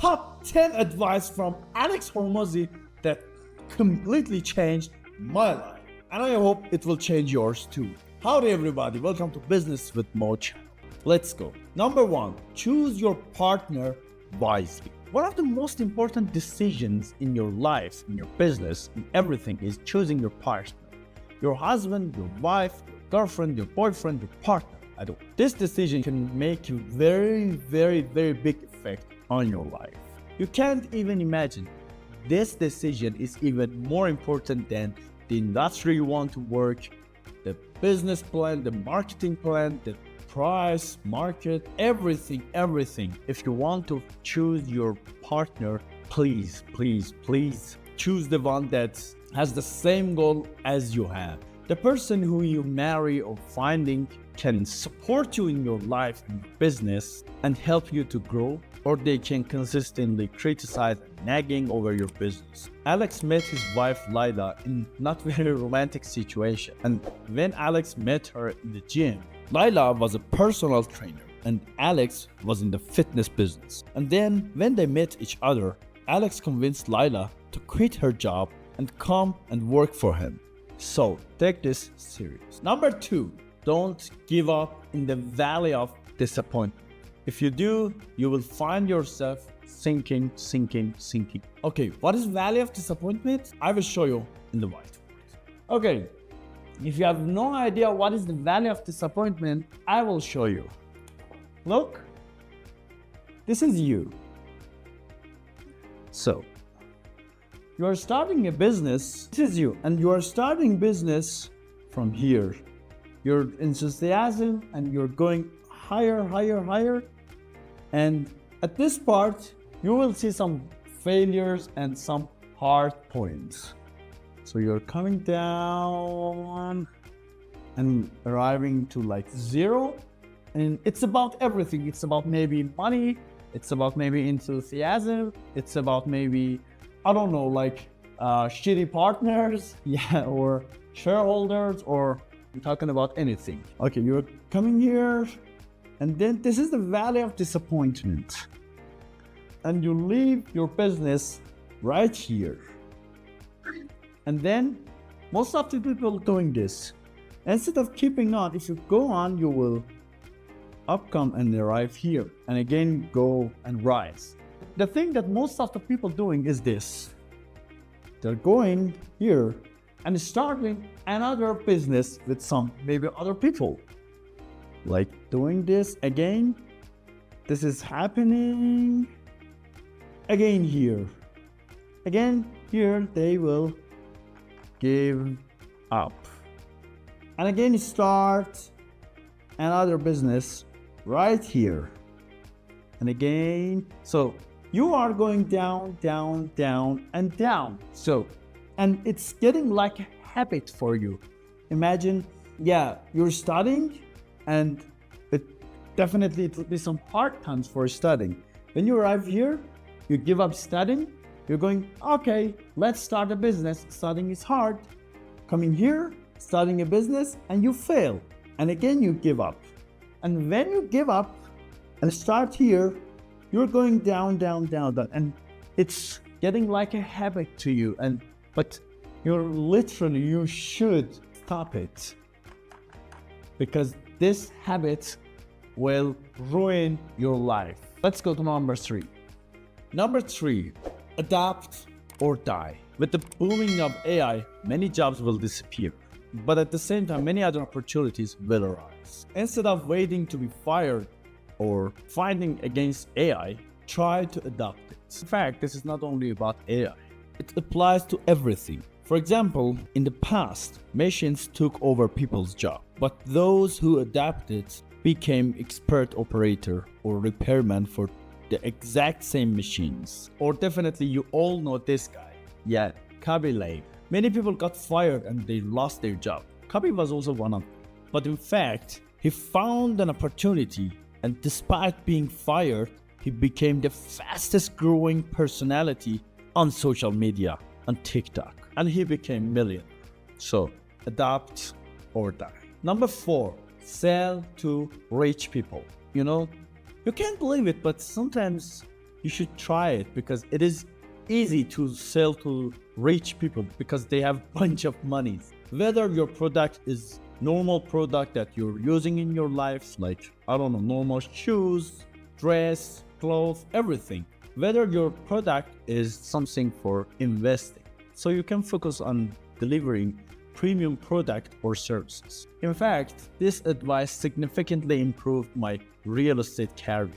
top 10 advice from Alex Hormozi that completely changed my life. And I hope it will change yours too. Howdy everybody, welcome to Business with Mo channel. Let's go. Number 1, choose your partner wisely. One of the most important decisions in your life, in your business, in everything is choosing your partner. Your husband, your wife, your girlfriend, your boyfriend, your partner. This decision can make you very big effect on your life. You can't even imagine. This decision is even more important than the industry you want to work, the business plan, the marketing plan, the price, market, everything. If you want to choose your partner, please choose the one that has the same goal as you have. The person who you marry or finding can support you in your life and business and help you to grow, or they can consistently criticize and nagging over your business. Alex met his wife Lila in not very romantic situation, and when Alex met her in the gym, Lila was a personal trainer and Alex was in the fitness business. And then when they met each other, Alex convinced Lila to quit her job and come and work for him. So take this serious. Number 2, don't give up in the valley of disappointment. If you do, you will find yourself sinking. Okay, what is valley of disappointment? I will show you in the whiteboard. Okay, if you have no idea what is the valley of disappointment, I will show you. Look, this is you. So, you are starting a business, this is you, and you are starting business from here. Your enthusiasm and you're going higher. And at this part, you will see some failures and some hard points. So you're coming down and arriving to like 0. And it's about everything. It's about maybe money. It's about maybe enthusiasm. It's about maybe, I don't know, like shitty partners, yeah, or shareholders, or I'm talking about anything. Okay, you're coming here, and then this is the valley of disappointment. And you leave your business right here. And then most of the people doing this, instead of keeping on, if you go on, you will come and arrive here, and again go and rise. The thing that most of the people doing is this. They're going here and starting another business with some maybe other people. Like doing this again. This is happening again here. Again here they will give up. And again start another business right here. And again, so you are going down and down. So, and it's getting like a habit for you. Imagine, yeah, you're studying and it will be some hard times for studying. When you arrive here, you give up studying, you're going, okay, let's start a business. Studying is hard. Coming here, starting a business, and you fail. And again, you give up. And when you give up and start here, you're going down. And it's getting like a habit to you. But you should stop it. Because this habit will ruin your life. Let's go to number 3. Number 3, adapt or die. With the booming of AI, many jobs will disappear. But at the same time, many other opportunities will arise. Instead of waiting to be fired or fighting against AI, try to adopt it. In fact, this is not only about AI. It applies to everything. For example, in the past, machines took over people's job, but those who adapted became expert operator or repairman for the exact same machines. Or definitely you all know this guy. Yeah, Kabi. Many people got fired and they lost their job. Kabi was also one of them. But in fact, he found an opportunity, and despite being fired, he became the fastest growing personality on social media, on TikTok, and he became millionaire. So adapt or die. Number 4, sell to rich people. You know, you can't believe it, but sometimes you should try it because it is easy to sell to rich people because they have bunch of money. Whether your product is normal product that you're using in your life, like, I don't know, normal shoes, dress, clothes, everything. Whether your product is something for investing. So you can focus on delivering premium product or services. In fact, this advice significantly improved my real estate career.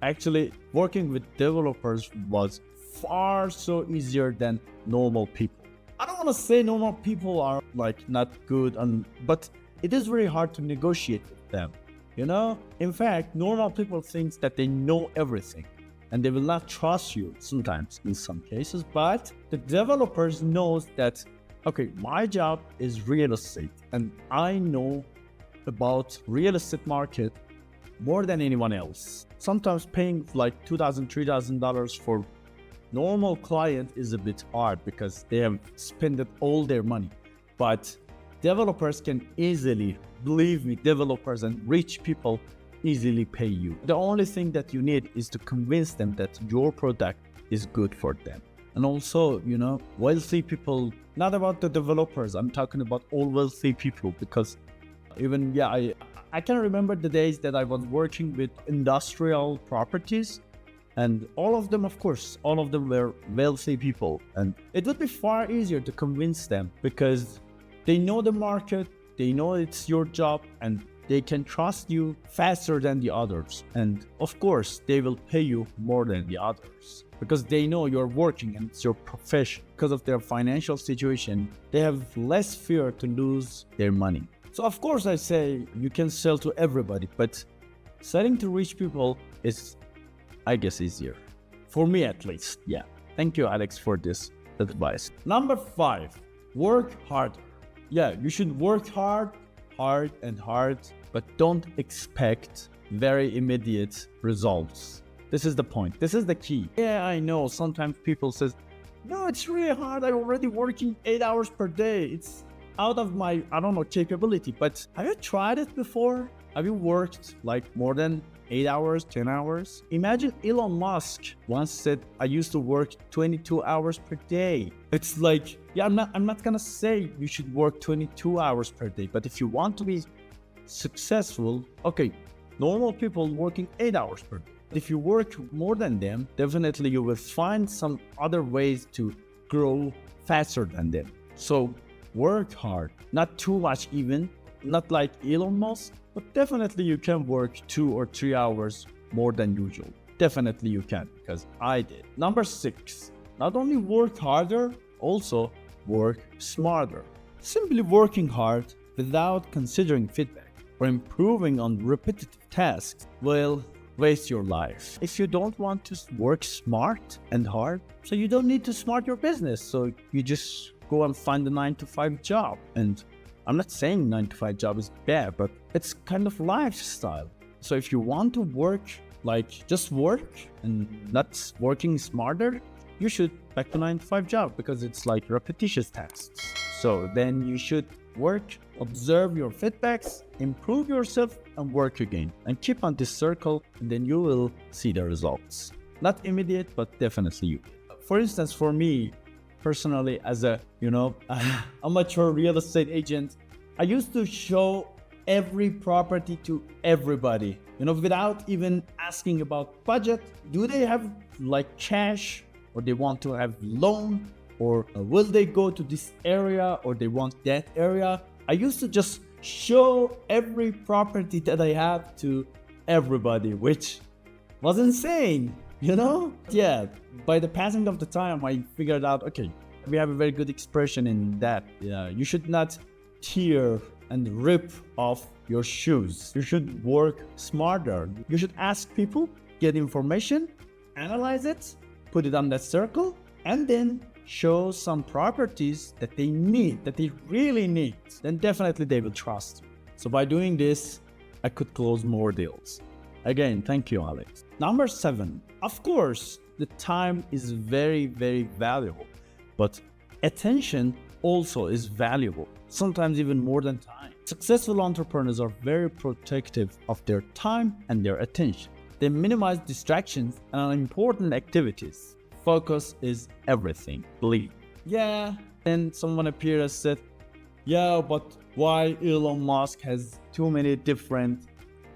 Actually, working with developers was far so easier than normal people. I don't want to say normal people are like not good, but it is very hard to negotiate with them. You know, in fact, normal people think that they know everything and they will not trust you sometimes in some cases, but the developers knows that, okay, my job is real estate and I know about real estate market more than anyone else. Sometimes paying like $2,000, $3,000 for normal client is a bit hard because they have spent all their money. But developers can easily, believe me, developers and rich people easily pay you. The only thing that you need is to convince them that your product is good for them. And also, you know, wealthy people, not about the developers, I'm talking about all wealthy people because even, I can remember the days that I was working with industrial properties and all of them, of course, all of them were wealthy people. And it would be far easier to convince them because they know the market, they know it's your job, and they can trust you faster than the others. And of course, they will pay you more than the others because they know you're working and it's your profession. Because of their financial situation, they have less fear to lose their money. So of course I say you can sell to everybody, but selling to rich people is, I guess, easier. For me at least, yeah. Thank you, Alex, for this advice. Number 5, work harder. Yeah, you should work hard, but don't expect very immediate results. This is the point. This is the key. Yeah, I know sometimes people says, no, it's really hard. I'm already working 8 hours per day. It's out of my, I don't know, capability. But have you tried it before? Have you worked like more than 8 hours, 10 hours? Imagine Elon Musk once said, I used to work 22 hours per day. It's like, yeah, I'm not gonna say you should work 22 hours per day, but if you want to be successful, okay, normal people working 8 hours per day. If you work more than them, definitely you will find some other ways to grow faster than them. So work hard, not too much even, not like Elon Musk, but definitely you can work 2 or 3 hours more than usual. Definitely you can, because I did. Number 6, not only work harder, also work smarter. Simply working hard without considering feedback or improving on repetitive tasks will waste your life. If you don't want to work smart and hard, so you don't need to smart your business. So you just go and find a 9-to-5 job. And I'm not saying 9-to-5 job is bad, but it's kind of lifestyle. So if you want to work, like just work and not working smarter, you should back to 9-to-5 job because it's like repetitious tasks. So then you should work, observe your feedbacks, improve yourself and work again and keep on this circle, and then you will see the results. Not immediate, but definitely you. For instance, for me personally, as a, amateur real estate agent, I used to show every property to everybody, without even asking about budget. Do they have like cash, or they want to have loan, or will they go to this area, or they want that area? I used to just show every property that I have to everybody, which was insane, Yeah, by the passing of the time, I figured out, okay, we have a very good expression in that. Yeah, you should not tear and rip off your shoes. You should work smarter. You should ask people, get information, analyze it, put it on that circle, and then show some properties that they need, that they really need. Then definitely they will trust you. So by doing this, I could close more deals. Again, thank you, Alex. Number 7, of course, the time is very, very valuable, but attention also is valuable, sometimes even more than time. Successful entrepreneurs are very protective of their time and their attention. They minimize distractions and unimportant activities. Focus is everything, believe. Yeah, then someone appeared and said, yeah, but why Elon Musk has too many different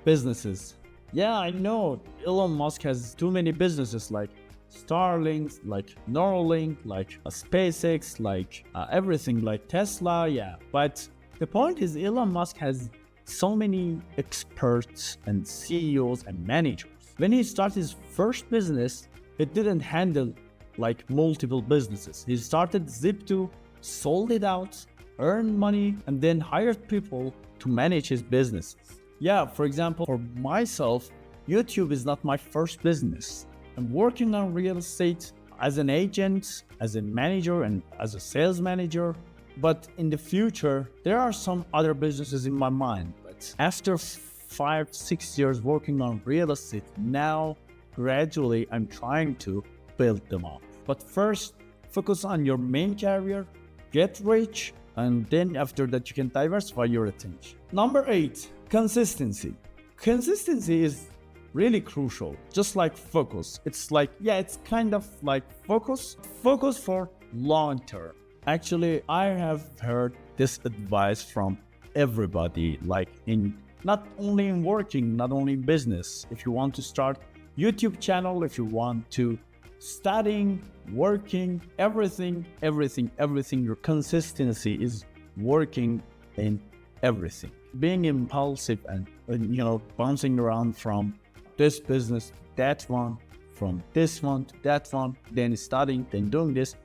businesses? Yeah, I know Elon Musk has too many businesses like Starlink, like Neuralink, like SpaceX, like everything, like Tesla, yeah. But the point is Elon Musk has so many experts and CEOs and managers. When he started his first business, it didn't handle like multiple businesses. He started Zip2, sold it out, earned money, and then hired people to manage his businesses. Yeah, for example, for myself, YouTube is not my first business. I'm working on real estate as an agent, as a manager, and as a sales manager. But in the future, there are some other businesses in my mind. But after 5-6 years working on real estate, now gradually I'm trying to build them up. But first, focus on your main career, get rich, and then after that you can diversify your attention. Number 8, consistency. Consistency is really crucial, just like focus. It's like, yeah, it's kind of like focus for long term. Actually, I have heard this advice from everybody, like in not only in working, not only in business. If you want to start YouTube channel, if you want to studying, working, everything, your consistency is working in everything. Being impulsive and bouncing around from this business to that one, from this one to that one, then studying, then doing this,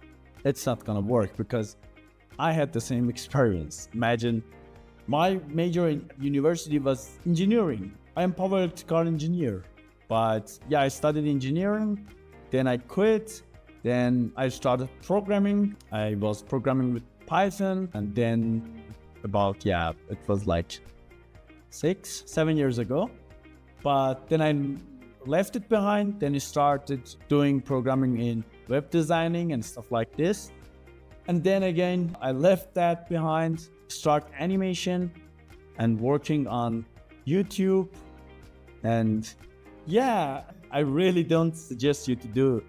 it's not gonna work, because I had the same experience. Imagine my major in university was engineering. I am power electrical engineer, but yeah, I studied engineering, then I quit, then I started programming. I was programming with Python, and then it was like 6-7 years ago. But then I left it behind, then I started doing programming in web designing and stuff like this. And then again, I left that behind, start animation and working on YouTube. And yeah, I really don't suggest you to do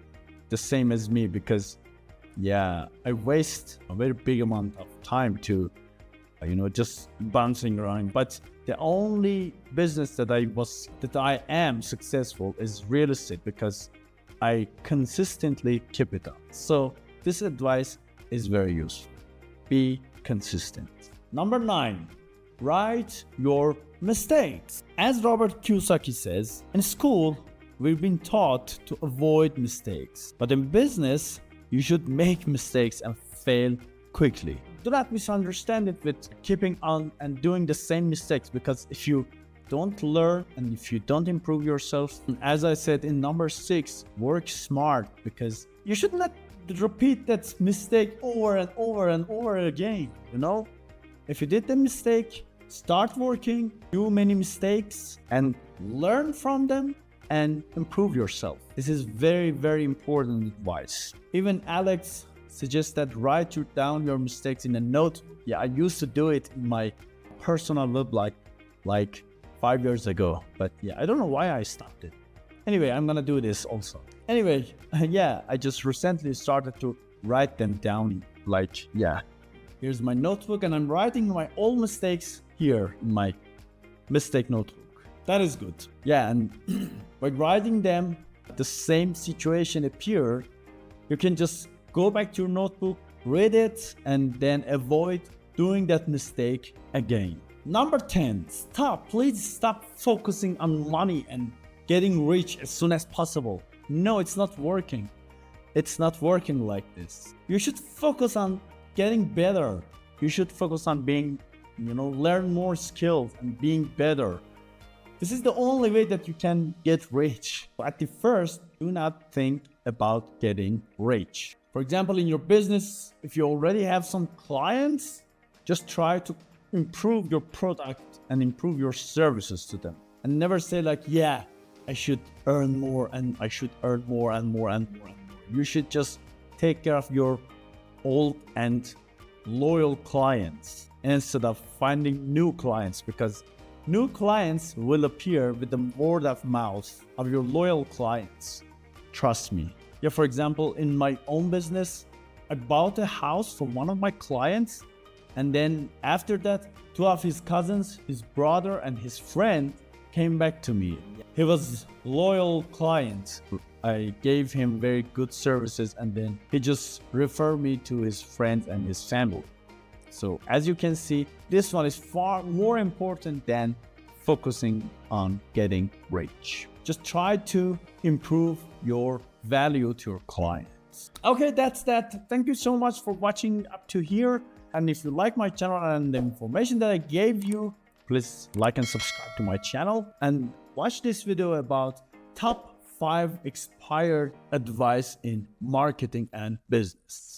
the same as me, because yeah, I waste a very big amount of time to just bouncing around. But the only business that I am successful is real estate, because I consistently keep it up. So this advice is very useful. Be consistent. Number 9, write your mistakes. As Robert Kiyosaki says, in school, we've been taught to avoid mistakes. But in business, you should make mistakes and fail quickly. Do not misunderstand it with keeping on and doing the same mistakes, because if you don't learn and if you don't improve yourself, as I said in number 6, work smart, because you should not repeat that mistake over and over and over again. If you did the mistake, start working, do many mistakes and learn from them and improve yourself. This is very, very important advice. Even Alex suggests that write down your mistakes in a notebook. Yeah, I used to do it in my personal web like 5 years ago, but yeah, I don't know why I stopped it. Anyway, I'm gonna do this also. Anyway, yeah, I just recently started to write them down. Here's my notebook, and I'm writing my old mistakes here in my mistake notebook. That is good. Yeah, and by writing them, the same situation appeared, you can just go back to your notebook, read it, and then avoid doing that mistake again. Number 10, please stop focusing on money and getting rich as soon as possible. No, it's not working. It's not working like this. You should focus on getting better. You should focus on being, learn more skills and being better. This is the only way that you can get rich. At the first, do not think about getting rich. For example, in your business, if you already have some clients, just try to improve your product and improve your services to them. And never say I should earn more and I should earn more and more and more and more. You should just take care of your old and loyal clients instead of finding new clients, because New clients will appear with the word of mouth of your loyal clients. Trust me. Yeah, for example, in my own business, I bought a house for one of my clients, and then after that, two of his cousins, his brother and his friend came back to me. He was a loyal client. I gave him very good services, and then he just referred me to his friends and his family. So as you can see, this one is far more important than focusing on getting rich. Just try to improve your value to your clients. Okay, that's that. Thank you so much for watching up to here. And if you like my channel and the information that I gave you, please like and subscribe to my channel and watch this video about top 5 expired advice in marketing and business.